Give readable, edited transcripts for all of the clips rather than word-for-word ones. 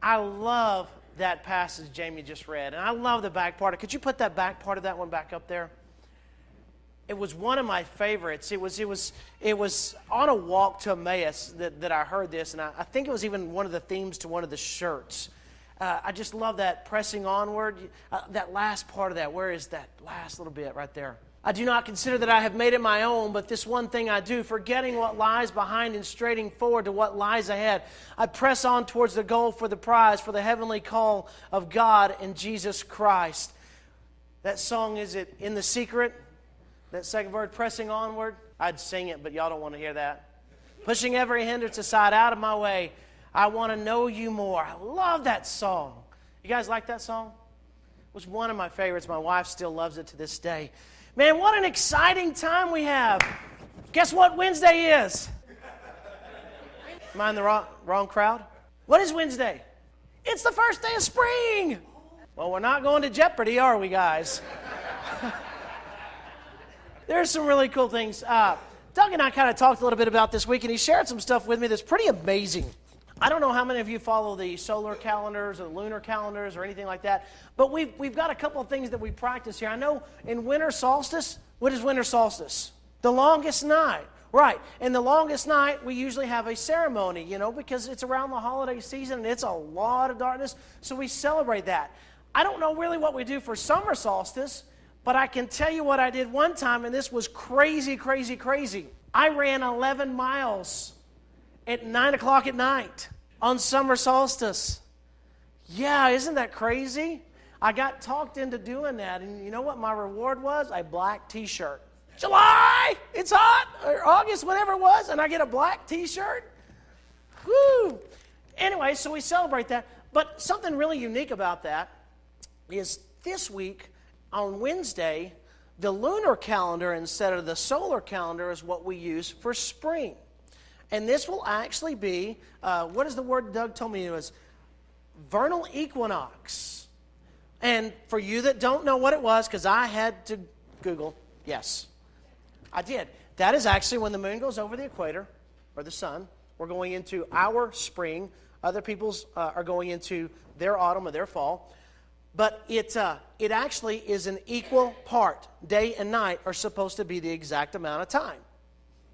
I love that passage Jamie just read, and I love the back part. Could you put that back part of that one back up there? It was one of my favorites. It was on a walk to Emmaus that I heard this, and I think it was even one of the themes to one of the shirts. I just love that pressing onward. That last part of that, where is that last little bit right there? I do not consider that I have made it my own, but this one thing I do, forgetting what lies behind and straining forward to what lies ahead. I press on towards the goal for the prize, for the heavenly call of God in Jesus Christ. That song, is it In the Secret? That second word, pressing onward. I'd sing it, but y'all don't want to hear that. Pushing every hindrance aside, out of my way. I want to know you more. I love that song. You guys like that song? It was one of my favorites. My wife still loves it to this day. Man, what an exciting time we have. Guess what Wednesday is? Am I in the wrong crowd? What is Wednesday? It's the first day of spring. Well, we're not going to Jeopardy, are we, guys? There's some really cool things. Doug and I kind of talked a little bit about this week, and he shared some stuff with me that's pretty amazing. I don't know how many of you follow the solar calendars or lunar calendars or anything like that, but we've got a couple of things that we practice here. I know in winter solstice, what is winter solstice? The longest night. Right. And the longest night, we usually have a ceremony, because it's around the holiday season and it's a lot of darkness, so we celebrate that. I don't know really what we do for summer solstice, but I can tell you what I did one time, and this was crazy, crazy, crazy. I ran 11 miles at 9 o'clock at night on summer solstice. Yeah, isn't that crazy? I got talked into doing that, and you know what my reward was? A black T-shirt. July, it's hot, or August, whatever it was, and I get a black T-shirt. Woo! Anyway, so we celebrate that. But something really unique about that is this week, on Wednesday, the lunar calendar instead of the solar calendar is what we use for spring. And this will actually be, what is the word Doug told me it was? Vernal equinox. And for you that don't know what it was, because I had to Google, yes, I did. That is actually when the moon goes over the equator, or the sun. We're going into our spring. Other people's are going into their autumn or their fall. But it actually is an equal part. Day and night are supposed to be the exact amount of time.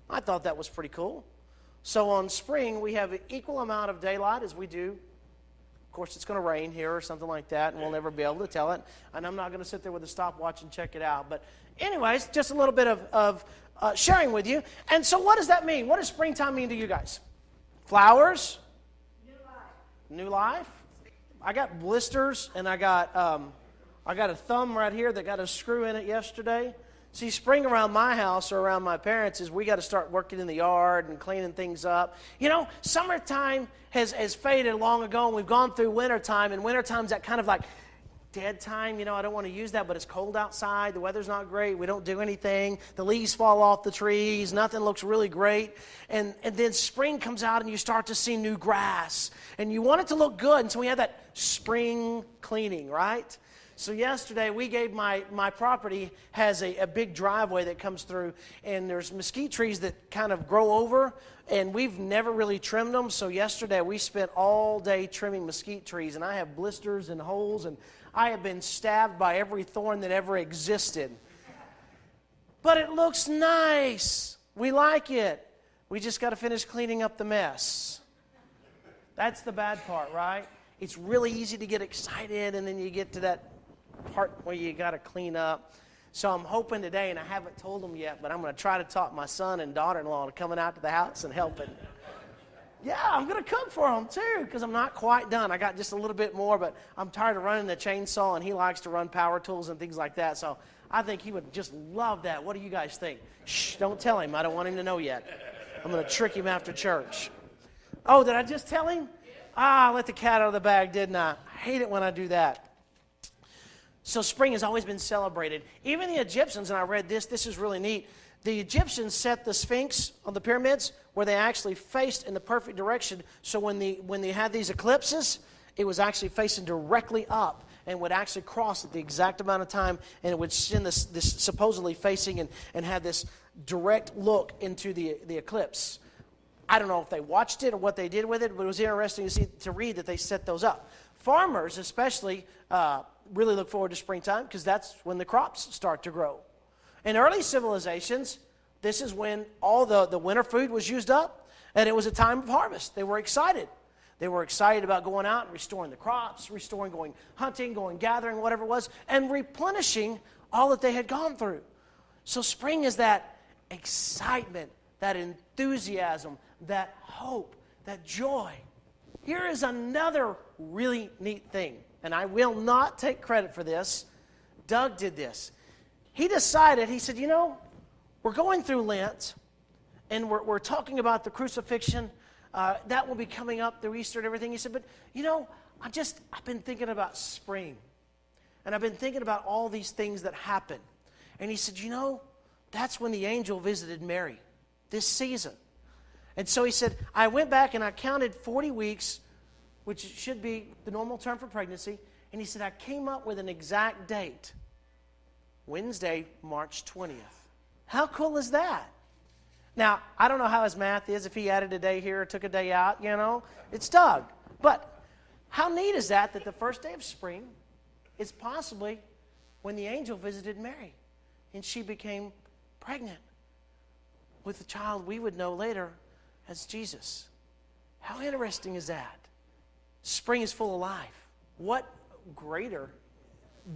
I thought that was pretty cool. So on spring, we have an equal amount of daylight as we do. Of course, it's going to rain here or something like that, and we'll never be able to tell it. And I'm not going to sit there with a stopwatch and check it out. But anyways, just a little bit of sharing with you. And so what does that mean? What does springtime mean to you guys? Flowers? New life. New life? I got blisters, and I got a thumb right here that got a screw in it yesterday. See, spring around my house or around my parents is we got to start working in the yard and cleaning things up. Summertime has faded long ago, and we've gone through wintertime, and wintertime's that kind of like dead time. I don't want to use that, but it's cold outside. The weather's not great. We don't do anything. The leaves fall off the trees. Nothing looks really great. And then spring comes out, and you start to see new grass, and you want it to look good, and so we have that spring cleaning, right? So yesterday, we gave my property has a big driveway that comes through, and there's mesquite trees that kind of grow over, and we've never really trimmed them. So yesterday, we spent all day trimming mesquite trees, and I have blisters and holes, and I have been stabbed by every thorn that ever existed. But it looks nice. We like it. We just got to finish cleaning up the mess. That's the bad part, right? It's really easy to get excited, and then you get to that part where you got to clean up. So I'm hoping today, and I haven't told them yet, but I'm going to try to talk my son and daughter-in-law to coming out to the house and helping. Yeah, I'm going to cook for them too, because I'm not quite done. I got just a little bit more, but I'm tired of running the chainsaw, and he likes to run power tools and things like that. So I think he would just love that. What do you guys think? Shh, don't tell him. I don't want him to know yet. I'm going to trick him after church. Oh, did I just tell him? I let the cat out of the bag, didn't I? I hate it when I do that. So spring has always been celebrated. Even the Egyptians, and I read this is really neat. The Egyptians set the Sphinx on the pyramids where they actually faced in the perfect direction. So when they had these eclipses, it was actually facing directly up and would actually cross at the exact amount of time, and it would send this supposedly facing and have this direct look into the eclipse. I don't know if they watched it or what they did with it, but it was interesting to read that they set those up. Farmers especially really look forward to springtime because that's when the crops start to grow. In early civilizations, this is when all the winter food was used up, and it was a time of harvest. They were excited. They were excited about going out and restoring the crops, going hunting, going gathering, whatever it was, and replenishing all that they had gone through. So spring is that excitement, that enthusiasm, that hope, that joy. Here is another really neat thing, and I will not take credit for this. Doug did this. He decided, he said, we're going through Lent, and we're talking about the crucifixion. That will be coming up through Easter and everything. He said, but, I've been thinking about spring, and I've been thinking about all these things that happen. And he said, that's when the angel visited Mary, this season. And so he said, I went back and I counted 40 weeks, which should be the normal term for pregnancy. And he said, I came up with an exact date, Wednesday, March 20th. How cool is that? Now, I don't know how his math is, if he added a day here or took a day out, It's Doug. But how neat is that the first day of spring is possibly when the angel visited Mary and she became pregnant with the child we would know later as Jesus. How interesting is that? Spring is full of life. What greater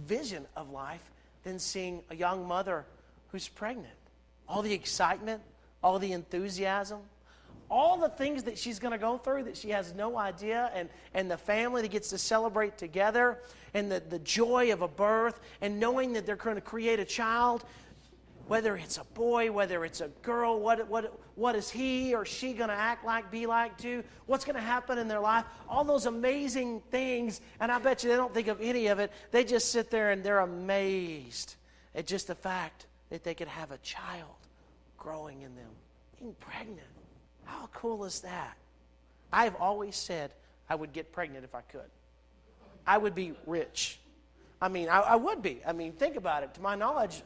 vision of life than seeing a young mother who's pregnant? All the excitement, all the enthusiasm, all the things that she's going to go through that she has no idea, and the family that gets to celebrate together, and the joy of a birth, and knowing that they're going to create a child, whether it's a boy, whether it's a girl, what is he or she going to act like, be like too, what's going to happen in their life, all those amazing things, and I bet you they don't think of any of it. They just sit there and they're amazed at just the fact that they could have a child growing in them, being pregnant. How cool is that? I've always said I would get pregnant if I could. I would be rich. I would be. Think about it. To my knowledge,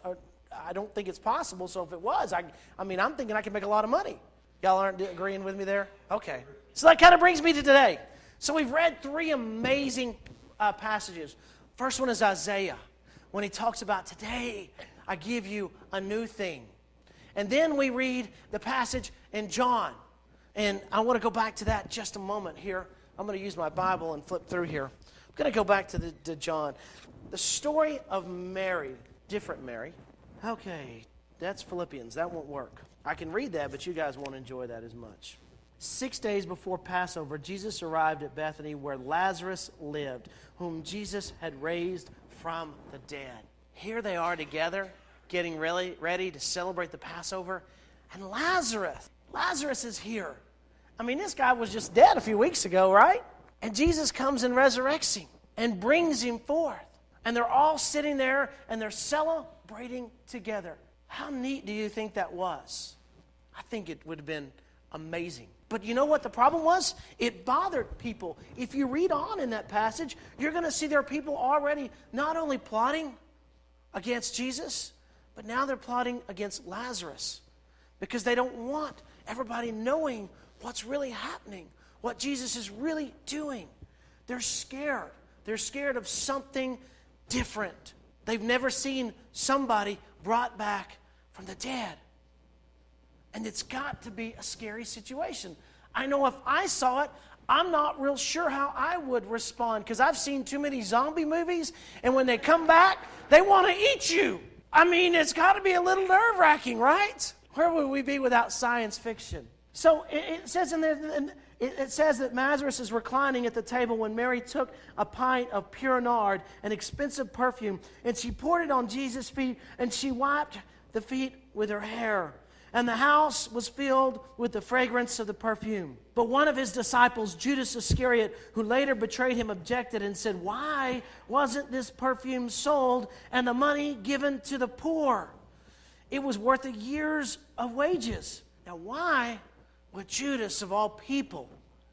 I don't think it's possible, so if it was, I'm thinking I can make a lot of money. Y'all aren't agreeing with me there? Okay. So that kind of brings me to today. So we've read three amazing passages. First one is Isaiah, when he talks about, today I give you a new thing. And then we read the passage in John. And I want to go back to that just a moment here. I'm going to use my Bible and flip through here. I'm going to go back to John. The story of Mary, different Mary. Okay, that's Philippians. That won't work. I can read that, but you guys won't enjoy that as much. 6 days before Passover, Jesus arrived at Bethany where Lazarus lived, whom Jesus had raised from the dead. Here they are together, getting really ready to celebrate the Passover. And Lazarus is here. This guy was just dead a few weeks ago, right? And Jesus comes and resurrects him and brings him forth. And they're all sitting there and they're celebrating together. How neat do you think that was? I think it would have been amazing. But you know what the problem was? It bothered people. If you read on in that passage, you're going to see there are people already not only plotting against Jesus, but now they're plotting against Lazarus because they don't want everybody knowing what's really happening, what Jesus is really doing. They're scared. They're scared of something different. They've never seen somebody brought back from the dead. And it's got to be a scary situation. I know if I saw it, I'm not real sure how I would respond because I've seen too many zombie movies, and when they come back, they want to eat you. It's got to be a little nerve-wracking, right? Where would we be without science fiction? So it says in there, it says that Lazarus is reclining at the table when Mary took a pint of pure nard, an expensive perfume, and she poured it on Jesus' feet, and she wiped the feet with her hair. And the house was filled with the fragrance of the perfume. But one of his disciples, Judas Iscariot, who later betrayed him, objected and said, "Why wasn't this perfume sold and the money given to the poor? It was worth a year's of wages." Now, why would Judas, of all people,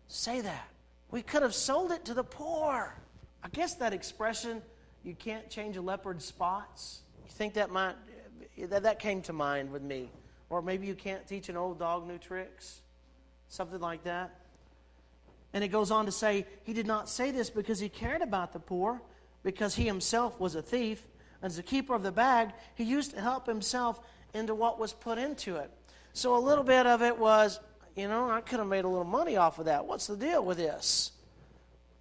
say that? We could have sold it to the poor. I guess that expression, you can't change a leopard's spots, you think that came to mind with me. Or maybe you can't teach an old dog new tricks. Something like that. And it goes on to say, he did not say this because he cared about the poor, because he himself was a thief. As the keeper of the bag, he used to help himself into what was put into it. So a little bit of it was, I could have made a little money off of that. What's the deal with this?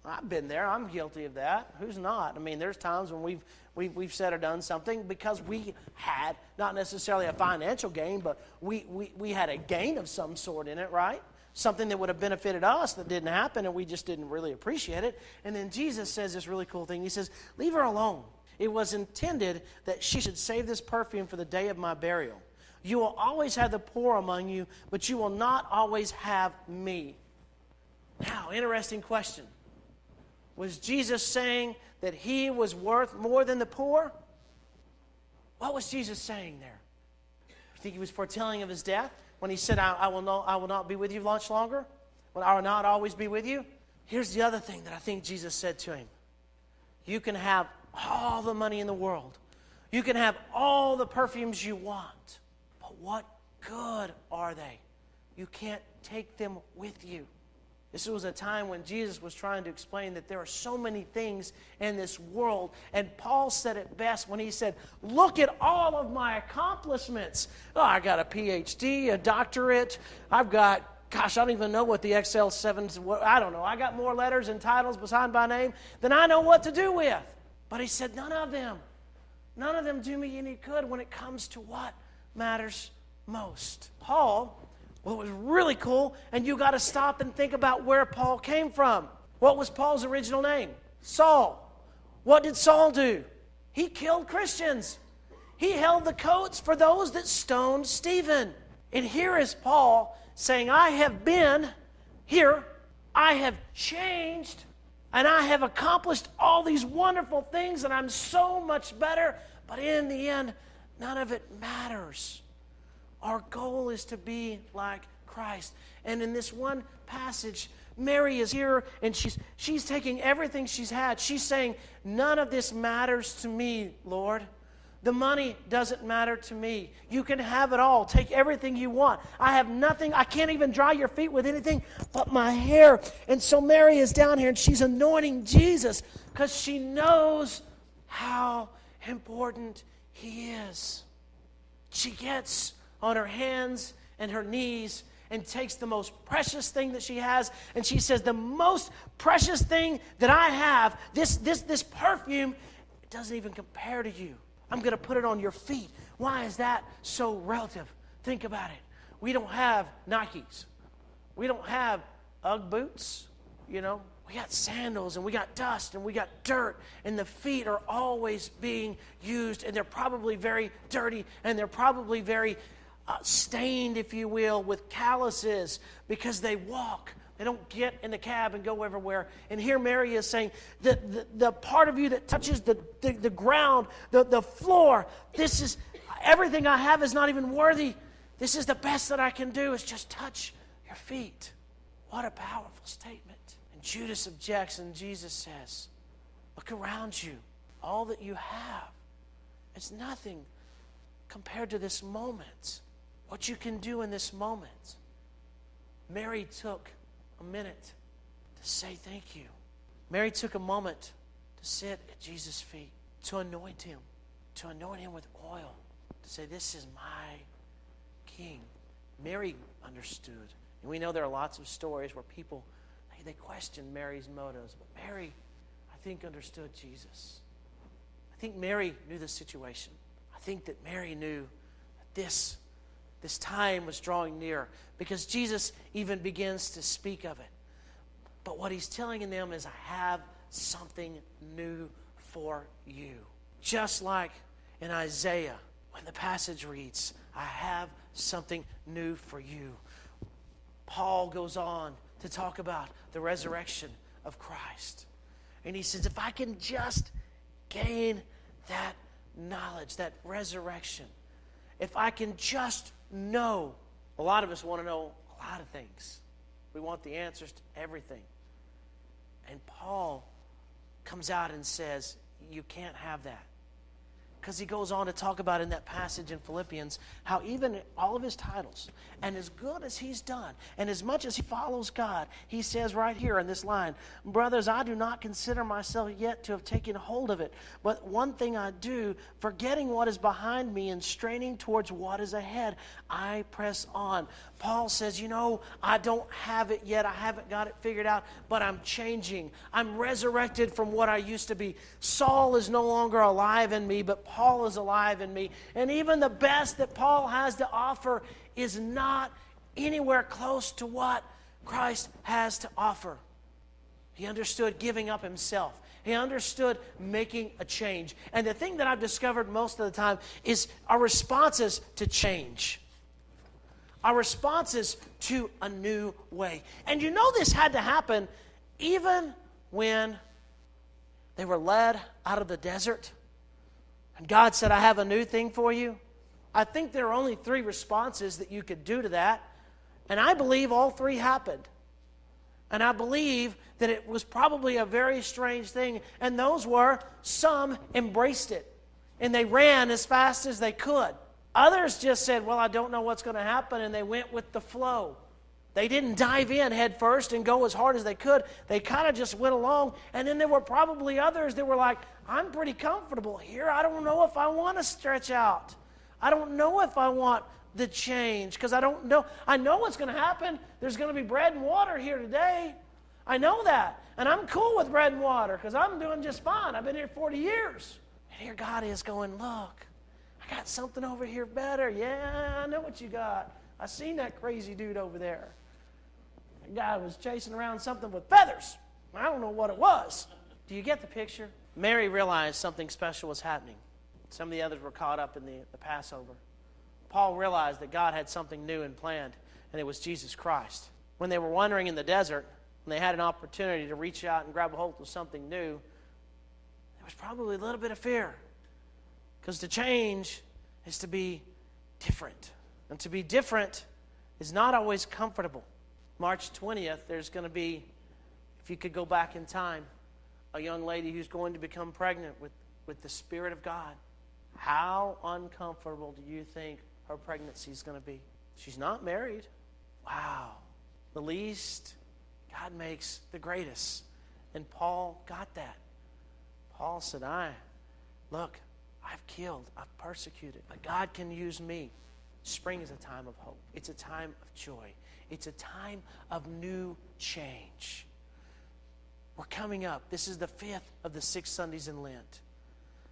I've been there. I'm guilty of that. Who's not? I mean, there's times when we've said or done something because we had not necessarily a financial gain, but we had a gain of some sort in it, right? Something that would have benefited us that didn't happen, and we just didn't really appreciate it. And then Jesus says this really cool thing. He says, leave her alone. It was intended that she should save this perfume for the day of my burial. You will always have the poor among you, but you will not always have me. Now, interesting question. Was Jesus saying that he was worth more than the poor? What was Jesus saying there? You think he was foretelling of his death when he said, I will not be with you much longer? When I will not always be with you? Here's the other thing that I think Jesus said to him. You can have all the money in the world. You can have all the perfumes you want. But what good are they? You can't take them with you. This was a time when Jesus was trying to explain that there are so many things in this world. And Paul said it best when he said, look at all of my accomplishments. Oh, I got a PhD, a doctorate. I've got, I don't even know what the XL7s, I don't know. I got more letters and titles behind my name than I know what to do with. But he said, none of them do me any good when it comes to what matters most. Paul, what was really cool, and you got to stop and think about where Paul came from. What was Paul's original name? Saul. What did Saul do? He killed Christians. He held the coats for those that stoned Stephen. And here is Paul saying, I have been here, I have changed, and I have accomplished all these wonderful things, and I'm so much better, but in the end, none of it matters. Our goal is to be like Christ. And in this one passage, Mary is here, and she's taking everything she's had. She's saying, none of this matters to me, Lord. The money doesn't matter to me. You can have it all. Take everything you want. I have nothing. I can't even dry your feet with anything but my hair. And so Mary is down here, and she's anointing Jesus because she knows how important he is. She gets on her hands and her knees and takes the most precious thing that she has, and she says, the most precious thing that I have, this perfume, it doesn't even compare to you. I'm going to put it on your feet. Why is that so relative? Think about it. We don't have Nikes. We don't have Ugg boots, We got sandals, and we got dust, and we got dirt, and the feet are always being used, and they're probably very dirty, and they're probably very stained, if you will, with calluses because they walk. They don't get in the cab and go everywhere. And here Mary is saying, the part of you that touches the ground, the floor, this is, everything I have is not even worthy. This is the best that I can do is just touch your feet. What a powerful statement. And Judas objects, and Jesus says, look around you. All that you have is nothing compared to this moment. What you can do in this moment. Mary took a minute to say thank you. Mary took a moment to sit at Jesus' feet, to anoint him with oil, to say, this is my King. Mary understood. And we know there are lots of stories where people, they question Mary's motives. But Mary, I think, understood Jesus. I think Mary knew the situation. I think that Mary knew that this time was drawing near, because Jesus even begins to speak of it. But what he's telling them is, I have something new for you. Just like in Isaiah, when the passage reads, I have something new for you. Paul goes on to talk about the resurrection of Christ. And he says, if I can just gain that knowledge, that resurrection, if I can just know, a lot of us want to know a lot of things. We want the answers to everything. And Paul comes out and says, you can't have that. because he goes on to talk about in that passage in Philippians how even all of his titles and as good as he's done and as much as he follows God, he says right here in this line, brothers, I do not consider myself yet to have taken hold of it, but one thing I do, forgetting what is behind me and straining towards what is ahead, I press on. Paul says, I don't have it yet. I haven't got it figured out, but I'm changing. I'm resurrected from what I used to be. Saul is no longer alive in me, but Paul is alive in me. And even the best that Paul has to offer is not anywhere close to what Christ has to offer. He understood giving up himself. He understood making a change. And the thing that I've discovered most of the time is our responses to change. Our responses to a new way. And this had to happen even when they were led out of the desert. And God said, I have a new thing for you. I think there are only 3 responses that you could do to that. And I believe all 3 happened. And I believe that it was probably a very strange thing. And those were, some embraced it. And they ran as fast as they could. Others just said, well, I don't know what's going to happen, and they went with the flow. They didn't dive in head first and go as hard as they could. They kind of just went along, and then there were probably others that were like, I'm pretty comfortable here. I don't know if I want to stretch out. I don't know if I want the change because I don't know. I know what's going to happen. There's going to be bread and water here today. I know that, and I'm cool with bread and water because I'm doing just fine. I've been here 40 years. And here God is going, look. I got something over here better. Yeah, I know what you got. I seen that crazy dude over there. That guy was chasing around something with feathers. I don't know what it was. Do you get the picture? Mary realized something special was happening. Some of the others were caught up in the Passover. Paul realized that God had something new and planned, and it was Jesus Christ. When they were wandering in the desert, when they had an opportunity to reach out and grab a hold of something new, there was probably a little bit of fear. Because to change is to be different. And to be different is not always comfortable. March 20th, there's going to be, if you could go back in time, a young lady who's going to become pregnant with the Spirit of God. How uncomfortable do you think her pregnancy is going to be? She's not married. Wow. The least God makes the greatest. And Paul got that. Paul said, look, I've killed, I've persecuted, but God can use me. Spring is a time of hope. It's a time of joy. It's a time of new change. We're coming up. This is the 5th of the 6 Sundays in Lent.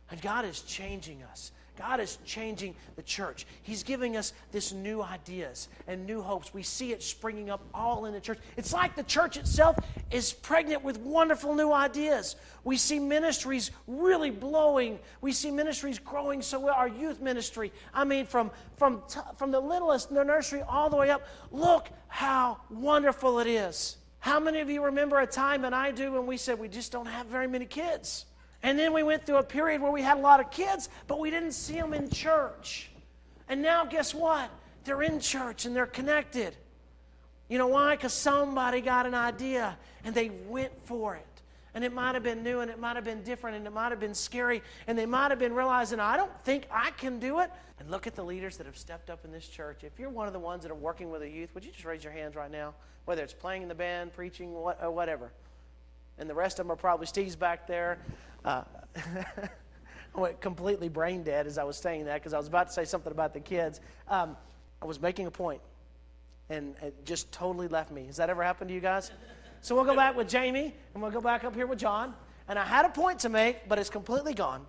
And God is changing us. God is changing the church. He's giving us this new ideas and new hopes. We see it springing up all in the church. It's like the church itself is pregnant with wonderful new ideas. We see ministries really blowing. We see ministries growing so well. Our youth ministry, from the littlest in the nursery all the way up. Look how wonderful it is. How many of you remember a time, and I do, when we said we just don't have very many kids? And then we went through a period where we had a lot of kids, but we didn't see them in church. And now guess what? They're in church and they're connected. You know why? Because somebody got an idea and they went for it. And it might have been new and it might have been different and it might have been scary. And they might have been realizing, I don't think I can do it. And look at the leaders that have stepped up in this church. If you're one of the ones that are working with the youth, would you just raise your hands right now? Whether it's playing in the band, preaching, or whatever. And the rest of them are probably Steve's back there. I went completely brain dead as I was saying that because I was about to say something about the kids. I was making a point, and it just totally left me. Has that ever happened to you guys? So we'll go back with Jamie, and we'll go back up here with John. And I had a point to make, but it's completely gone.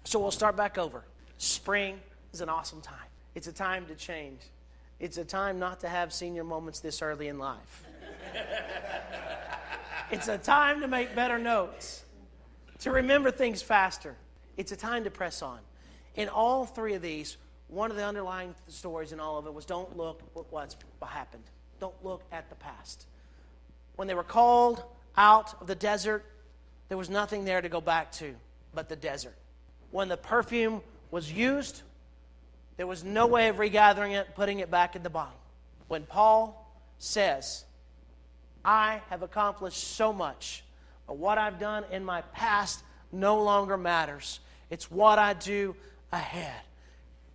So we'll start back over. Spring is an awesome time. It's a time to change. It's a time not to have senior moments this early in life. It's a time to make better notes, to remember things faster. It's a time to press on. In all 3 of these, one of the underlying stories in all of it was don't look at what's happened. Don't look at the past. When they were called out of the desert, there was nothing there to go back to but the desert. When the perfume was used, there was no way of regathering it, putting it back in the bottle. When Paul says, I have accomplished so much, but what I've done in my past no longer matters. It's what I do ahead.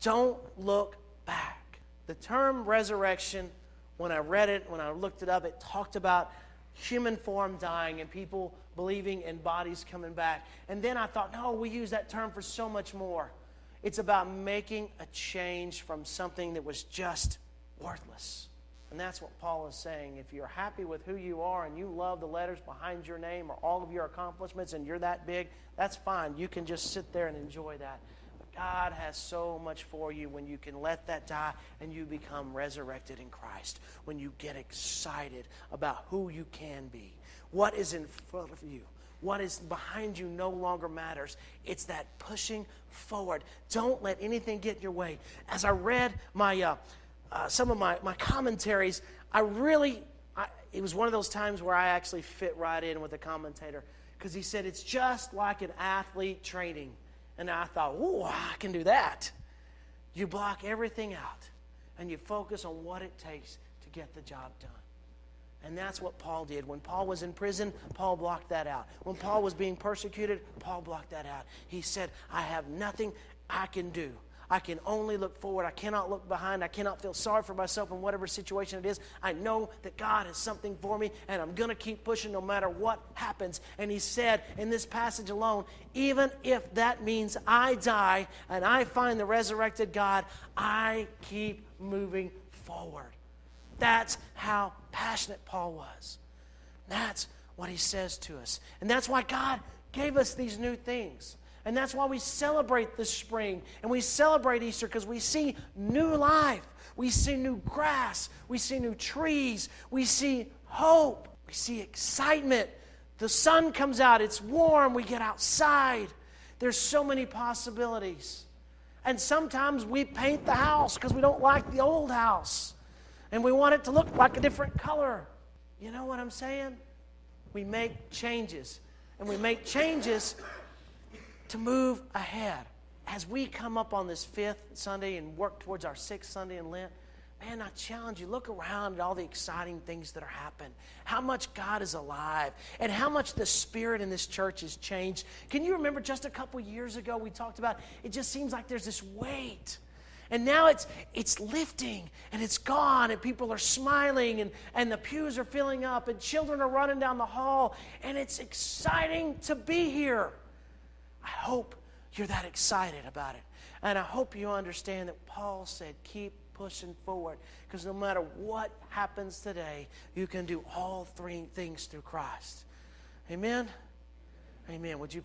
Don't look back. The term resurrection, when I read it, when I looked it up, it talked about human form dying and people believing in bodies coming back. And then I thought, no, we use that term for so much more. It's about making a change from something that was just worthless. And that's what Paul is saying. If you're happy with who you are and you love the letters behind your name or all of your accomplishments and you're that big, that's fine. You can just sit there and enjoy that. But God has so much for you when you can let that die and you become resurrected in Christ. When you get excited about who you can be. What is in front of you. What is behind you no longer matters. It's that pushing forward. Don't let anything get in your way. As I read some of my commentaries, it was one of those times where I actually fit right in with the commentator, because he said it's just like an athlete training. And I thought, ooh, I can do that. You block everything out and you focus on what it takes to get the job done. And that's what Paul did. When Paul was in prison, Paul blocked that out. When Paul was being persecuted, Paul blocked that out. He said, I have nothing I can do. I can only look forward. I cannot look behind. I cannot feel sorry for myself in whatever situation it is. I know that God has something for me, and I'm going to keep pushing no matter what happens. And he said in this passage alone, even if that means I die and I find the resurrected God, I keep moving forward. That's how passionate Paul was. That's what he says to us. And that's why God gave us these new things. And that's why we celebrate the spring and we celebrate Easter, because we see new life. We see new grass. We see new trees. We see hope. We see excitement. The sun comes out. It's warm. We get outside. There's so many possibilities. And sometimes we paint the house because we don't like the old house. And we want it to look like a different color. You know what I'm saying? We make changes. And we make changes to move ahead. As we come up on this 5th Sunday and work towards our 6th Sunday in Lent, man, I challenge you, look around at all the exciting things that are happening. How much God is alive and how much the Spirit in this church has changed. Can you remember just a couple years ago we talked about, it just seems like there's this weight. And now it's lifting and it's gone and people are smiling and the pews are filling up and children are running down the hall and it's exciting to be here. I hope you're that excited about it. And I hope you understand that Paul said, keep pushing forward. Because no matter what happens today, you can do all three things through Christ. Amen? Amen. Would you